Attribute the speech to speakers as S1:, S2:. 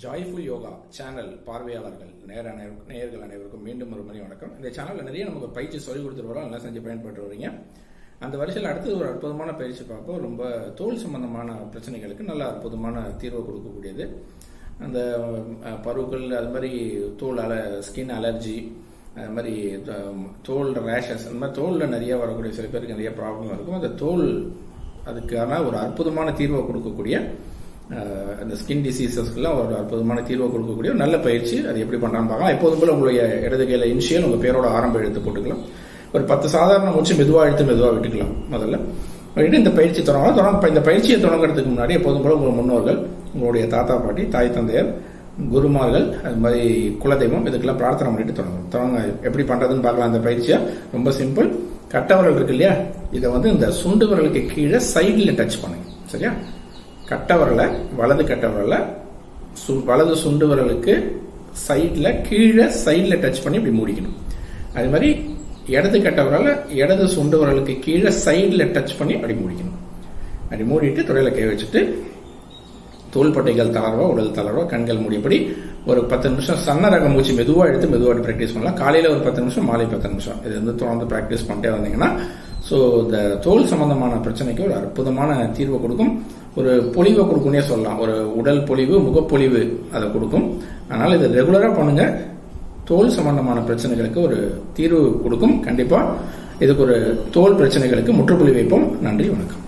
S1: Joyful yoga channel பார்வையாளர்கள் நேயர்கள் அனைவருக்கும் மீண்டும் ஒரு முறை வணக்கம். இந்த சேனல்ல நிறைய நமக்கு பயிற்சி சொல்லிக் கொடுத்துட்டு வரோம், நல்லா செஞ்சு பயன்பட்டு வரீங்க. அந்த வரிசையில் அடுத்தது ஒரு அற்புதமான பயிற்சி பார்ப்போம். ரொம்ப தோல் சம்பந்தமான பிரச்சனைகளுக்கு நல்ல அற்புதமான தீர்வு கொடுக்கக்கூடியது. அந்த பருக்கள், அது மாதிரி ஸ்கின் அலர்ஜி, அது மாதிரி தோல் ரேஷஸ், அந்த மாதிரி தோலில் நிறைய வரக்கூடிய சில பேருக்கு நிறைய ப்ராப்ளம் இருக்கும். அந்த தோல் அதுக்கான ஒரு அற்புதமான தீர்வை கொடுக்கக்கூடிய அந்த ஸ்கின் டிசீசஸ்க்குலாம் ஒரு அற்புதமான தீர்வை கொடுக்கக்கூடிய ஒரு நல்ல பயிற்சி. அது எப்படி பண்ணலாம்னு பார்க்கலாம். எப்போதும் போல உங்களுடைய இடது கையில இனிஷியல் உங்க பேரோட ஆரம்ப எழுத்து போட்டுக்கலாம். ஒரு 10 சாதாரண மூச்சு மெதுவாக விட்டுக்கலாம். முதல்ல இந்த பயிற்சி தொடங்கலாம். இந்த பயிற்சியை தொடங்குறதுக்கு முன்னாடி எப்போதும் போல உங்கள் முன்னோர்கள், உங்களுடைய தாத்தா பாட்டி, தாய் தந்தையர், குருமார்கள், அது மாதிரி குலதெய்வம், இதுக்கெல்லாம் பிரார்த்தனை பண்ணிட்டு தொடங்க. எப்படி பண்றதுன்னு பார்க்கலாம். அந்த பயிற்சியா ரொம்ப சிம்பிள். கட்டவரல் இருக்கு இல்லையா, இதை இந்த சுண்டு விரலுக்கு கீழே சைட்ல டச் பண்ணுங்க. சரியா? கட்டவரல, வலது கட்டவரல வலது சுண்டு விரலுக்கு சைட்ல கீழே சைட்ல டச் பண்ணி இப்படி மூடிக்கணும். அது மாதிரி இடது கட்டவரல இடது சுண்டு விரலுக்கு கீழே சைட்ல டச் பண்ணி அப்படி மூடிக்கணும். அப்படி மூடிட்டு தொடையில கை வச்சுட்டு தோள்பட்டைகள் தளர்வா, உடல் தளர்வா, கண்கள் மூடியபடி ஒரு 10 நிமிஷம் சன்ன ரக மூச்சு மெதுவா எடுத்து மெதுவாக பிராக்டிஸ் பண்ணலாம். காலையில ஒரு 10 நிமிஷம், மாலை 10 நிமிஷம். இது தொடர்ந்து பிராக்டிஸ் பண்ணிட்டே வந்தீங்கன்னா இந்த தோல் சம்பந்தமான பிரச்சனைக்கு ஒரு அற்புதமான தீர்வை கொடுக்கும். ஒரு பொலிவை கொடுக்கும்னே சொல்லலாம். ஒரு உடல் பொலிவு, முகப்பொலிவு அதை கொடுக்கும். அதனால இதை ரெகுலரா பண்ணுங்க. தோல் சம்பந்தமான பிரச்சனைகளுக்கு ஒரு தீர்வு கொடுக்கும். கண்டிப்பா இதுக்கு ஒரு தோல் பிரச்சனைகளுக்கு முற்றுப்புள்ளி வைப்போம். நன்றி, வணக்கம்.